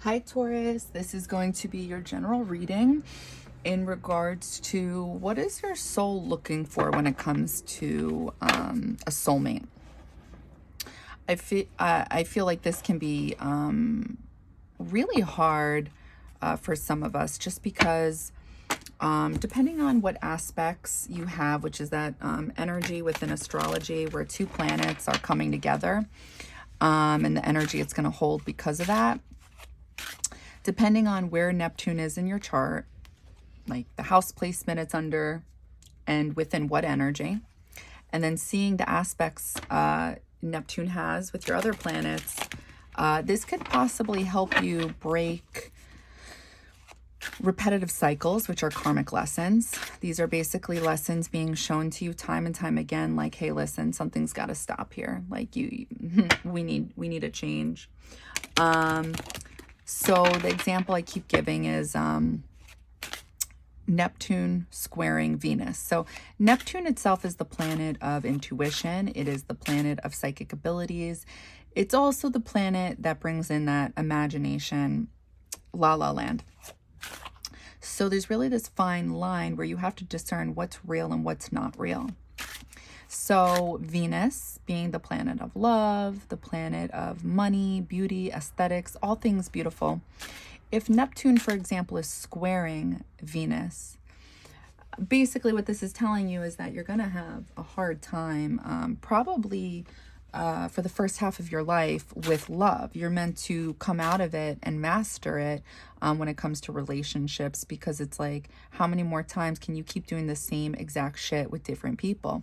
Hi Taurus, this is going to be your general reading in regards to what is your soul looking for when it comes to a soulmate. I feel like this can be really hard for some of us, just because depending on what aspects you have, which is that energy within astrology where two planets are coming together, and the energy it's going to hold because of that. Depending on where Neptune is in your chart, like the house placement it's under and within what energy, and then seeing the aspects Neptune has with your other planets, this could possibly help you break repetitive cycles, which are karmic lessons. These are basically lessons being shown to you time and time again, like, hey, listen, something's got to stop here. Like, we need a change. So the example I keep giving is Neptune squaring Venus. So Neptune itself is the planet of intuition. It is the planet of psychic abilities. It's also the planet that brings in that imagination, la la land. So there's really this fine line where you have to discern what's real and what's not real. So Venus being the planet of love, the planet of money, beauty, aesthetics, all things beautiful. If Neptune, for example, is squaring Venus, basically what this is telling you is that you're going to have a hard time, probably for the first half of your life with love. You're meant to come out of it and master it when it comes to relationships, because it's like, how many more times can you keep doing the same exact shit with different people?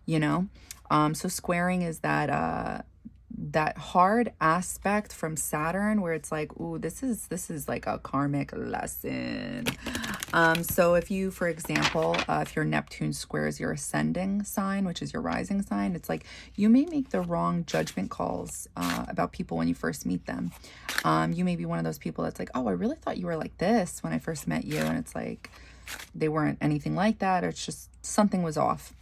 You know, so squaring is that that hard aspect from Saturn where it's like, ooh, this is like a karmic lesson. So if you, for example, if your Neptune squares your ascending sign, which is your rising sign, it's like you may make the wrong judgment calls about people when you first meet them. You may be one of those people that's like, oh, I really thought you were like this when I first met you, and it's like they weren't anything like that, or it's just something was off.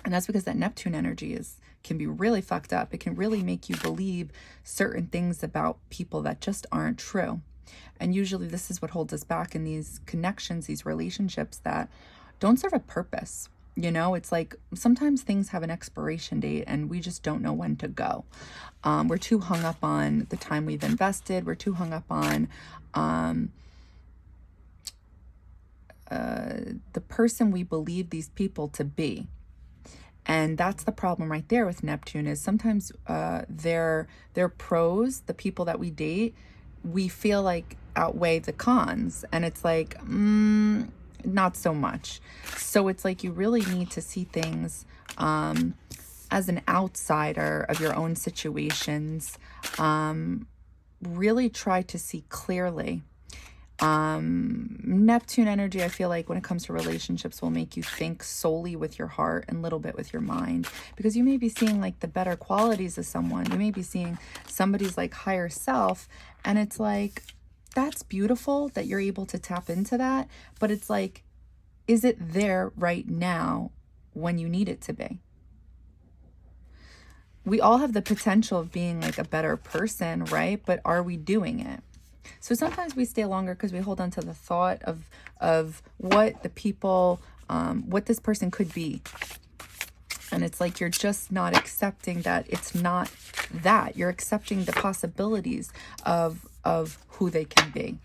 And that's because that Neptune energy can be really fucked up. It can really make you believe certain things about people that just aren't true. And usually this is what holds us back in these connections, these relationships that don't serve a purpose. You know, it's like sometimes things have an expiration date and we just don't know when to go. We're too hung up on the time we've invested. We're too hung up on the person we believe these people to be. And that's the problem right there with Neptune, is sometimes their pros, the people that we date, we feel like outweigh the cons. And it's like, not so much. So it's like you really need to see things as an outsider of your own situations. Really try to see clearly. Neptune energy, I feel like when it comes to relationships, will make you think solely with your heart and a little bit with your mind, because you may be seeing like the better qualities of someone. You may be seeing somebody's like higher self, and it's like, that's beautiful that you're able to tap into that, but it's like, is it there right now when you need it to be? We all have the potential of being like a better person, right? But are we doing it? So sometimes we stay longer because we hold on to the thought of what the people, what this person could be. And it's like you're just not accepting that it's not that. You're accepting the possibilities of who they can be.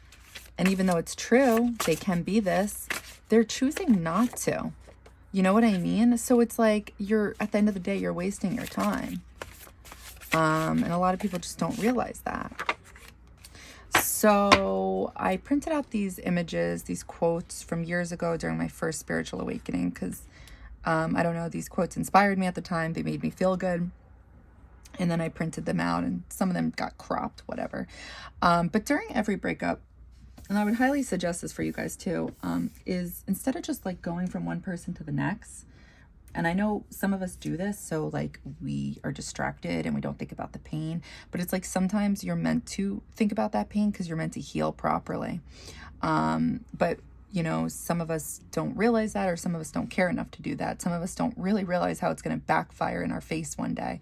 And even though it's true, they can be this, they're choosing not to. You know what I mean? So it's like you're, at the end of the day, you're wasting your time. And a lot of people just don't realize that. So I printed out these images, these quotes from years ago during my first spiritual awakening, because I don't know, these quotes inspired me at the time. They made me feel good. And then I printed them out, and some of them got cropped, whatever. But during every breakup, and I would highly suggest this for you guys too, is instead of just like going from one person to the next, and I know some of us do this, so like we are distracted and we don't think about the pain, but it's like sometimes you're meant to think about that pain because you're meant to heal properly. But you know, some of us don't realize that, or some of us don't care enough to do that. Some of us don't really realize how it's going to backfire in our face one day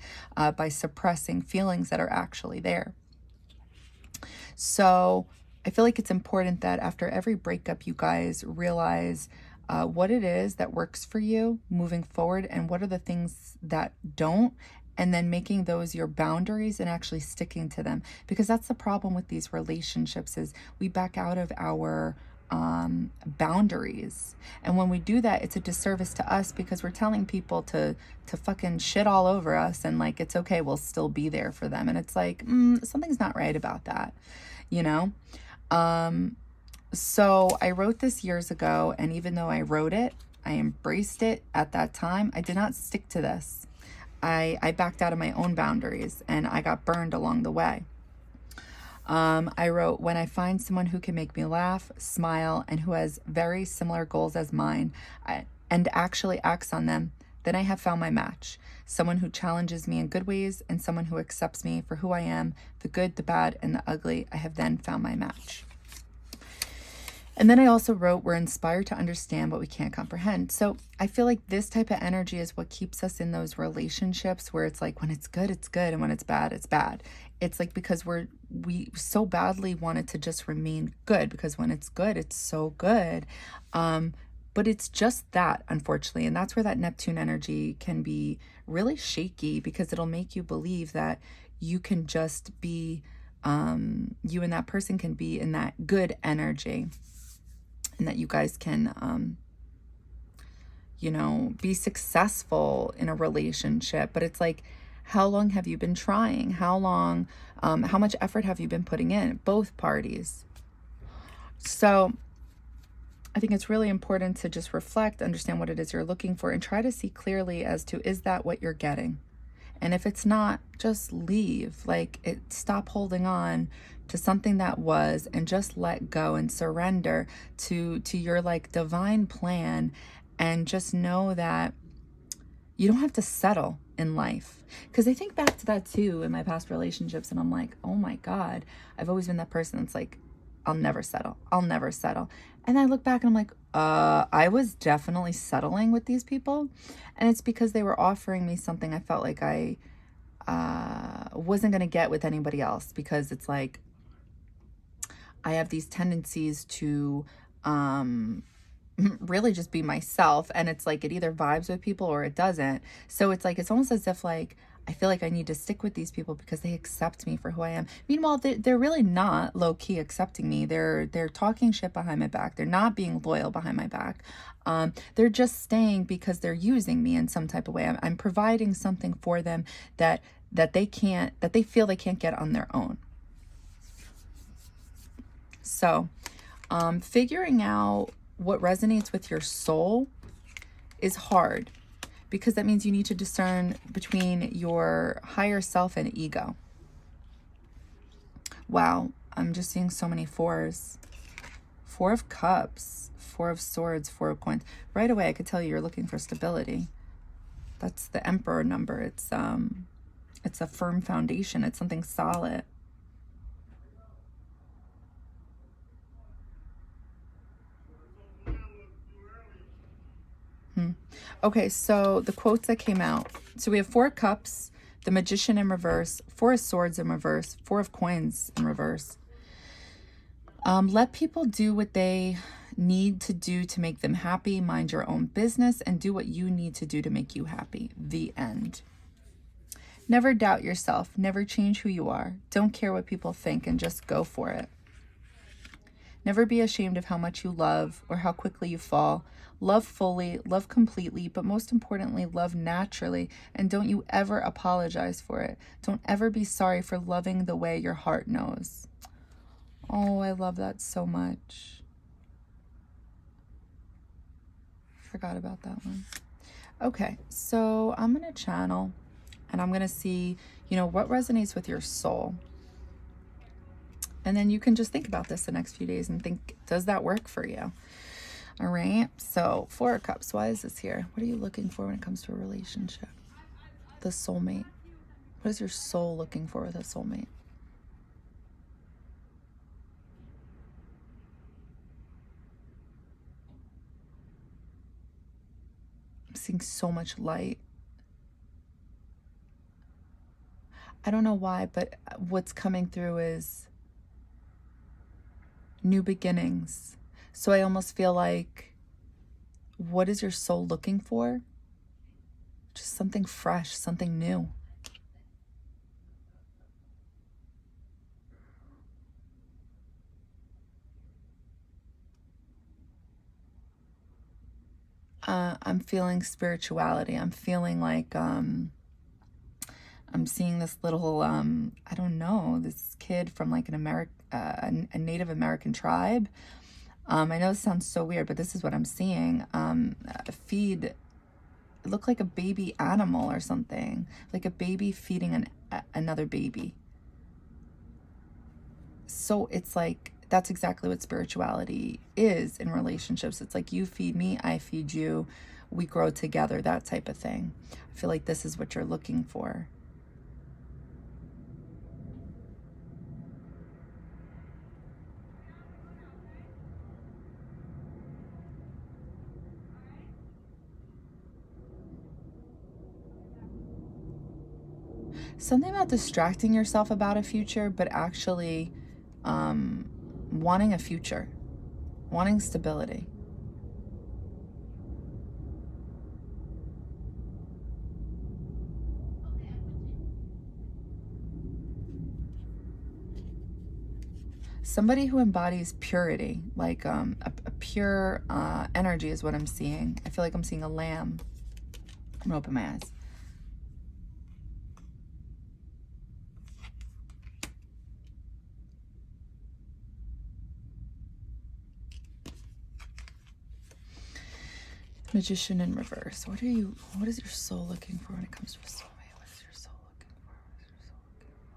by suppressing feelings that are actually there. So I feel like it's important that after every breakup, you guys realize what it is that works for you moving forward and what are the things that don't, and then making those your boundaries and actually sticking to them. Because that's the problem with these relationships, is we back out of our boundaries. And when we do that, it's a disservice to us, because we're telling people to fucking shit all over us, and like, it's okay, we'll still be there for them. And it's like, something's not right about that, you know? So I wrote this years ago, and even though I wrote it, I embraced it at that time, I did not stick to this. I backed out of my own boundaries, and I got burned along the way. I wrote, when I find someone who can make me laugh, smile, and who has very similar goals as mine, and actually acts on them, then I have found my match. Someone who challenges me in good ways, and someone who accepts me for who I am, the good, the bad, and the ugly. I have then found my match. And then I also wrote, we're inspired to understand what we can't comprehend. So I feel like this type of energy is what keeps us in those relationships where it's like, when it's good, it's good. And when it's bad, it's bad. It's like, because we so badly want it to just remain good, because when it's good, it's so good. But it's just that, unfortunately. And that's where that Neptune energy can be really shaky, because it'll make you believe that you can just be, you and that person can be in that good energy. And that you guys can, be successful in a relationship. But it's like, how long have you been trying? How long, how much effort have you been putting in? Both parties. So I think it's really important to just reflect, understand what it is you're looking for, and try to see clearly as to, is that what you're getting? And if it's not, just leave. Stop holding on to something that was, and just let go and surrender to your divine plan, and just know that you don't have to settle in life. Because I think back to that too in my past relationships, and I'm like, oh my God, I've always been that person that's like, I'll never settle. I'll never settle. And I look back and I'm like, I was definitely settling with these people. And it's because they were offering me something I felt like I wasn't going to get with anybody else. Because it's like, I have these tendencies to really just be myself. And it's like, it either vibes with people or it doesn't. So it's like, it's almost as if like, I feel like I need to stick with these people because they accept me for who I am. Meanwhile, they're really not low-key accepting me. They're talking shit behind my back. They're not being loyal behind my back. They're just staying because they're using me in some type of way. I'm providing something for them that they feel they can't get on their own. So, figuring out what resonates with your soul is hard, because that means you need to discern between your higher self and ego. Wow, I'm just seeing so many fours. 4 of Cups, 4 of Swords, 4 of Coins. Right away, I could tell you're looking for stability. That's the Emperor number. It's a firm foundation. It's something solid. Okay, so the quotes that came out. So we have 4 of Cups, the Magician in reverse, 4 of Swords in reverse, 4 of Coins in reverse. Let people do what they need to do to make them happy. Mind your own business and do what you need to do to make you happy. The end. Never doubt yourself. Never change who you are. Don't care what people think and just go for it. Never be ashamed of how much you love or how quickly you fall. Love fully, love completely, but most importantly, love naturally. And don't you ever apologize for it. Don't ever be sorry for loving the way your heart knows. Oh, I love that so much. Forgot about that one. Okay, so I'm going to channel and I'm going to see, what resonates with your soul. And then you can just think about this the next few days and think, does that work for you? All right. So 4 of Cups. Why is this here? What are you looking for when it comes to a relationship? The soulmate. What is your soul looking for with a soulmate? I'm seeing so much light. I don't know why, but what's coming through is new beginnings. So I almost feel like, what is your soul looking for? Just something fresh, something new. I'm feeling spirituality. I'm feeling like I'm seeing this little I don't know, this kid from like a Native American tribe. I know this sounds so weird, but this is what I'm seeing. Feed, it looked like a baby animal or something, like a baby feeding another baby. So it's like, that's exactly what spirituality is in relationships. It's like, you feed me, I feed you, we grow together, that type of thing. I feel like this is what you're looking for. Something about distracting yourself about a future, but actually wanting a future, wanting stability. Somebody who embodies purity, like a pure energy is what I'm seeing. I feel like I'm seeing a lamb. I'm gonna open my eyes. Magician in reverse. What is your soul looking for when it comes to a soulmate? What is your soul looking for? What is your soul looking for?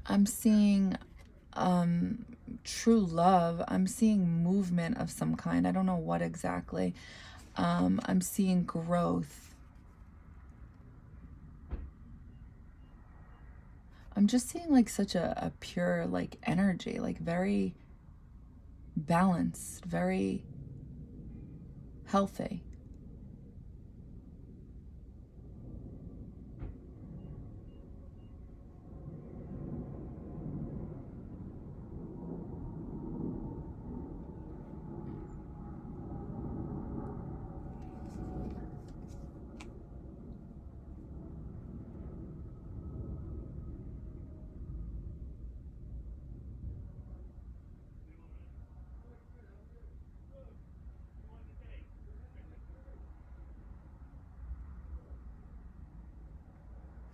I'm seeing true love. I'm seeing movement of some kind. I don't know what exactly. I'm seeing growth. I'm just seeing like such a pure like energy, like very balanced, very healthy.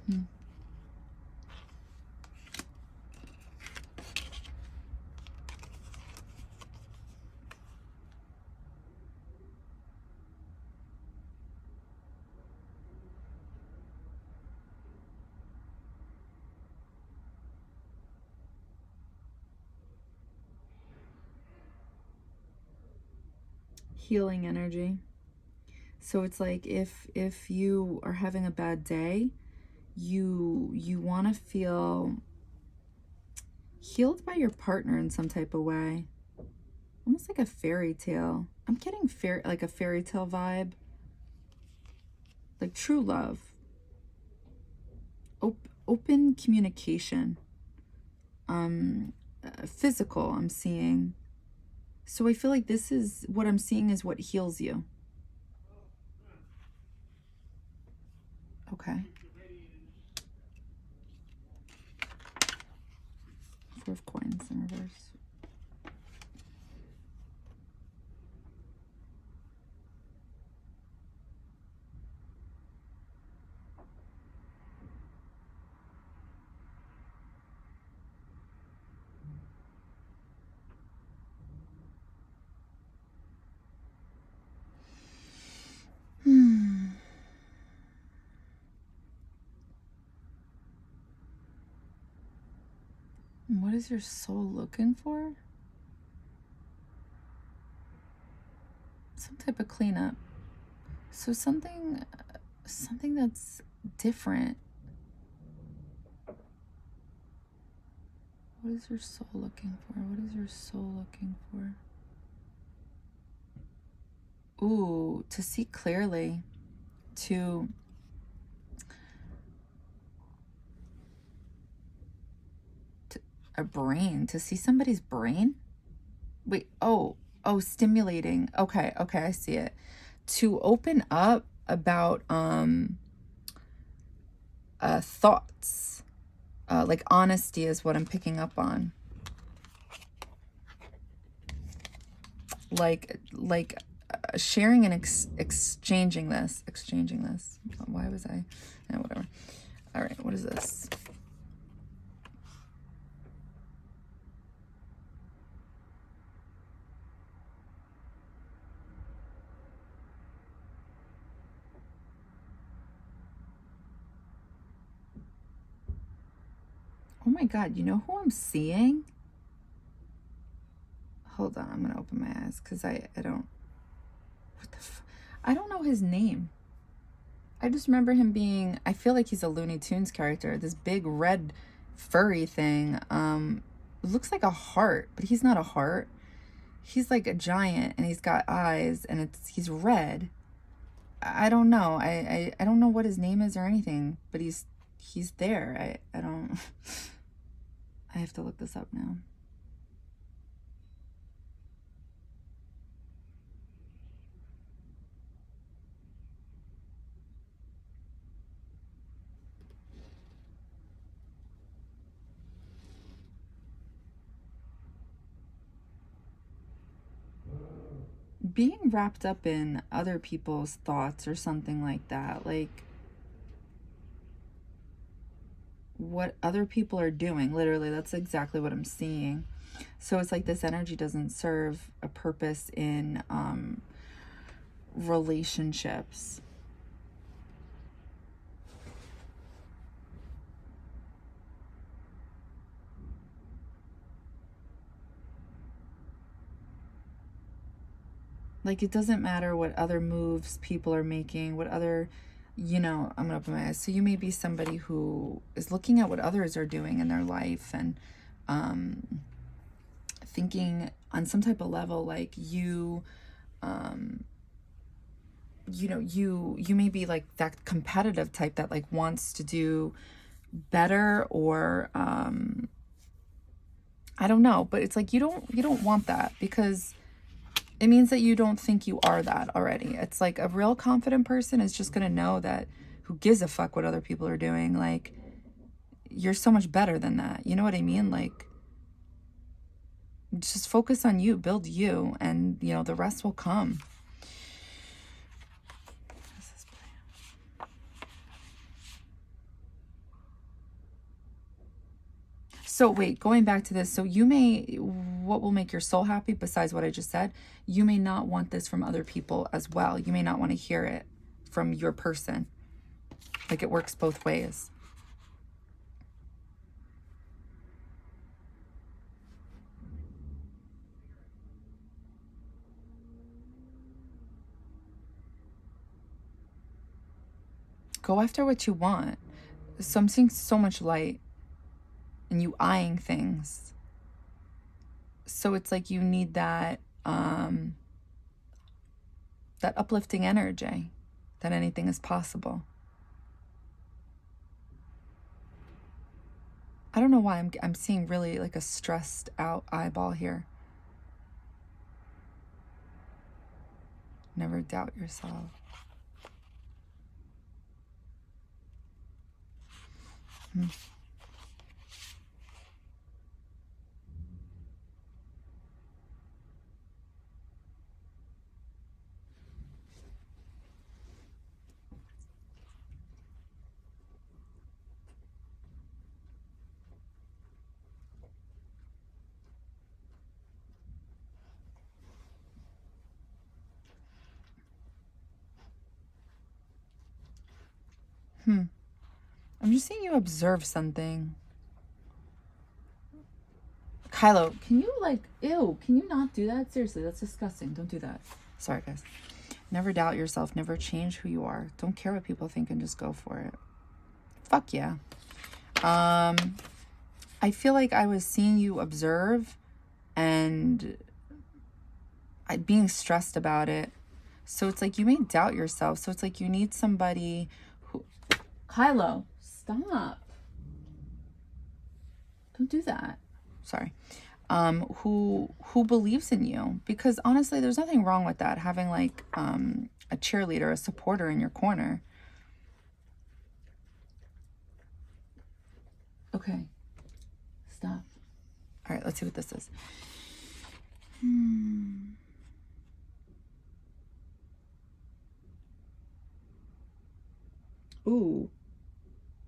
Hmm. Healing energy. So it's like, if you are having a bad day, you want to feel healed by your partner in some type of way, almost like a fairy tale. I'm getting like a fairy tale vibe, like true love, open communication, physical. I'm seeing. So I feel like this is what I'm seeing is what heals you. Okay. Four of coins in reverse. What is your soul looking for? Some type of cleanup. So something that's different. What is your soul looking for? What is your soul looking for? Ooh, to see clearly, to a brain, to see somebody's brain. Wait, oh, stimulating. Okay, I see it. To open up about thoughts, like honesty is what I'm picking up on. Like sharing and exchanging this. Why was I? No, whatever. All right, what is this? Oh my God, you know who I'm seeing? Hold on, I'm gonna open my eyes because I don't, what the I don't know his name. I just remember him being, I feel like he's a Looney Tunes character, this big red furry thing. It looks like a heart, but he's not a heart. He's like a giant and he's got eyes and he's red. I don't know. I don't know what his name is or anything, but he's there. I don't I have to look this up now. Being wrapped up in other people's thoughts or something like that, like what other people are doing, literally, that's exactly what I'm seeing. So it's like this energy doesn't serve a purpose in relationships. Like, it doesn't matter what other moves people are making, what other, I'm gonna open my eyes. So you may be somebody who is looking at what others are doing in their life and thinking on some type of level, like you may be like that competitive type that like wants to do better, or I don't know, but it's like you don't want that, because it means that you don't think you are that already. It's like a real confident person is just going to know that, who gives a fuck what other people are doing? Like, you're so much better than that. You know what I mean? Like, just focus on you, build you, and, the rest will come. So wait, going back to this, so what will make your soul happy besides what I just said, you may not want this from other people as well. You may not want to hear it from your person. Like, it works both ways. Go after what you want. So I'm seeing so much light and you eyeing things. So it's like you need that that uplifting energy, that anything is possible. I don't know why I'm seeing really like a stressed out eyeball here. Never doubt yourself. I'm just seeing you observe something. Kylo, can you like, ew, can you not do that? Seriously, that's disgusting. Don't do that. Sorry, guys. Never doubt yourself. Never change who you are. Don't care what people think and just go for it. Fuck yeah. I feel like I was seeing you observe and being stressed about it. So it's like you may doubt yourself. So it's like you need somebody who... Kylo, stop. Don't do that. Sorry. Who believes in you. Because honestly, there's nothing wrong with that. Having like a cheerleader, a supporter in your corner. Okay. Stop. All right, let's see what this is. Ooh.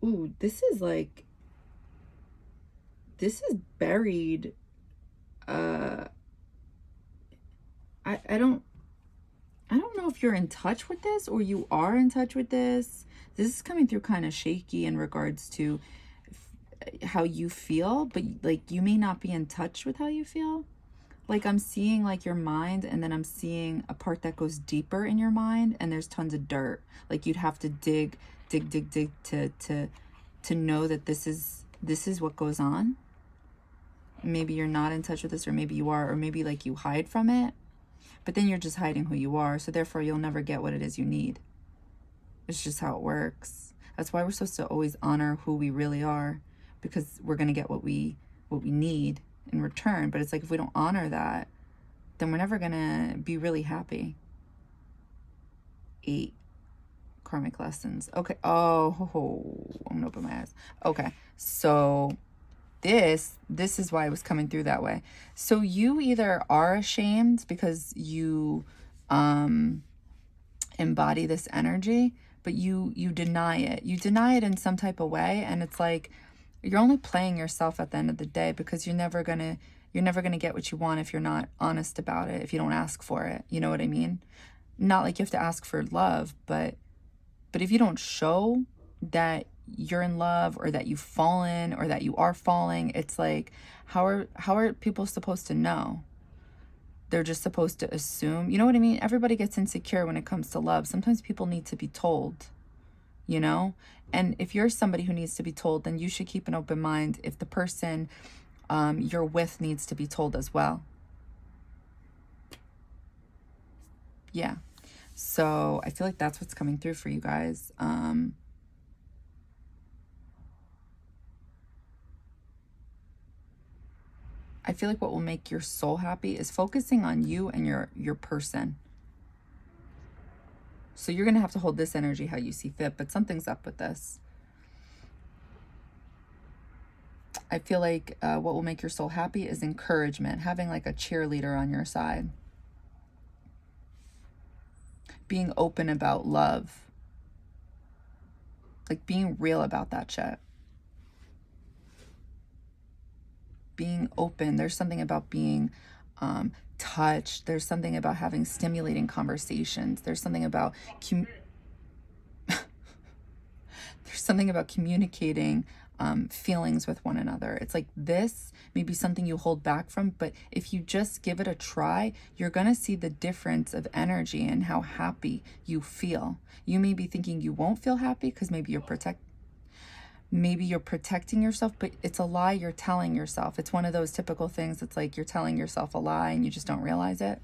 Ooh, this is like... This is buried. I don't know if you're in touch with this or you are in touch with this. This is coming through kind of shaky in regards to how you feel, but like you may not be in touch with how you feel. Like I'm seeing like your mind, and then I'm seeing a part that goes deeper in your mind, and there's tons of dirt. Like you'd have to dig to know that this is what goes on. Maybe you're not in touch with this, or maybe you are, or maybe like you hide from it, but then you're just hiding who you are. So therefore you'll never get what it is you need. It's just how it works. That's why we're supposed to always honor who we really are, because we're going to get what we need in return. But it's like, if we don't honor that, then we're never going to be really happy. 8 Karmic Lessons. Okay. Oh, I'm going to open my eyes. Okay. So this is why it was coming through that way. So you either are ashamed because you embody this energy, but you deny it. You deny it in some type of way, and it's like you're only playing yourself at the end of the day, because you're never gonna get what you want if you're not honest about it, if you don't ask for it. You know what I mean? Not like you have to ask for love, but if you don't show that you're in love, or that you've fallen, or that you are falling, it's like, how are people supposed to know? They're just supposed to assume. You know what I mean? Everybody gets insecure when it comes to love. Sometimes people need to be told, you know? And if you're somebody who needs to be told, then you should keep an open mind if the person you're with needs to be told as well. Yeah. So I feel like that's what's coming through for you guys. I feel like what will make your soul happy is focusing on you and your person. So you're going to have to hold this energy how you see fit, but something's up with this. I feel like what will make your soul happy is encouragement, having like a cheerleader on your side. Being open about love. Like being real about that shit. Being open. There's something about being touched. There's something about having stimulating conversations. There's something about there's something about communicating feelings with one another. It's like this may be something you hold back from, but if you just give it a try, you're going to see the difference of energy and how happy you feel. You may be thinking you won't feel happy because maybe you're protecting yourself, but it's a lie you're telling yourself. It's one of those typical things. It's like you're telling yourself a lie and you just don't realize it.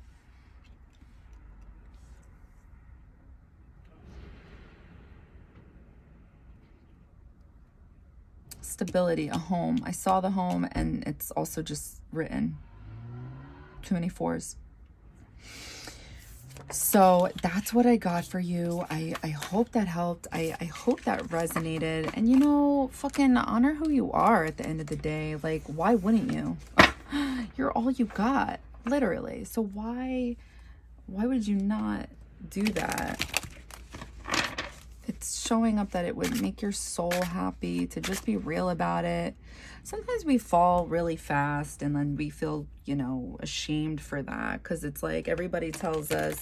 Stability, a home. I saw the home, and it's also just written. Too many 4s. So that's what I got for you. I hope that helped. I hope that resonated. And, you know, fucking honor who you are at the end of the day. Like, why wouldn't you? You're all you got, literally. So why would you not do that? It's showing up that it would make your soul happy to just be real about it. Sometimes we fall really fast, and then we feel, you know, ashamed for that, because it's like everybody tells us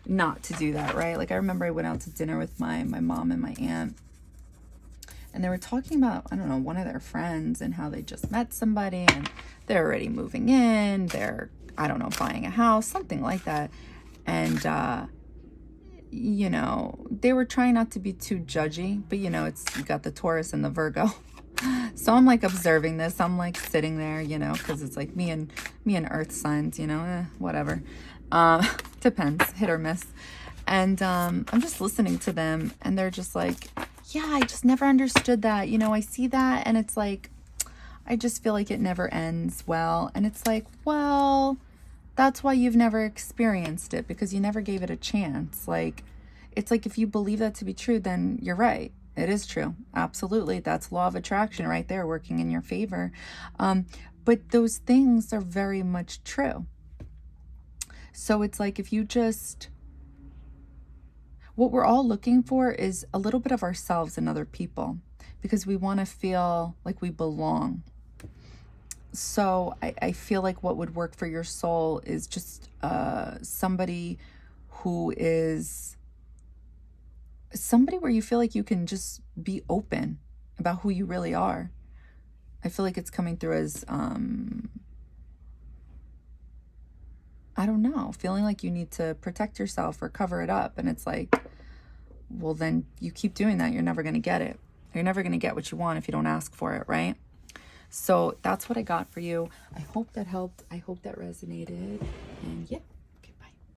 not to do that, right? Like I remember I went out to dinner with my mom and my aunt, and they were talking about, I don't know, one of their friends and how they just met somebody and they're already moving in, they're, I don't know, buying a house, something like that. And, you know, they were trying not to be too judgy, but you know, you got the Taurus and the Virgo. So I'm like observing this. I'm like sitting there, you know, because it's like me and earth signs, you know, whatever. Depends, hit or miss. And I'm just listening to them, and they're just like, yeah, I just never understood that. You know, I see that, and it's like, I just feel like it never ends well. And it's like, well, that's why you've never experienced it, because you never gave it a chance. Like, it's like, if you believe that to be true, then you're right. It is true. Absolutely. That's law of attraction right there, working in your favor. But those things are very much true. So it's like, if you just, what we're all looking for is a little bit of ourselves in other people, because we want to feel like we belong. So I feel like what would work for your soul is just somebody who is somebody where you feel like you can just be open about who you really are. I feel like it's coming through as, I don't know, feeling like you need to protect yourself or cover it up. And it's like, well, then you keep doing that. You're never going to get it. You're never going to get what you want if you don't ask for it, right? So that's what I got for you. I hope that helped. I hope that resonated. And yeah.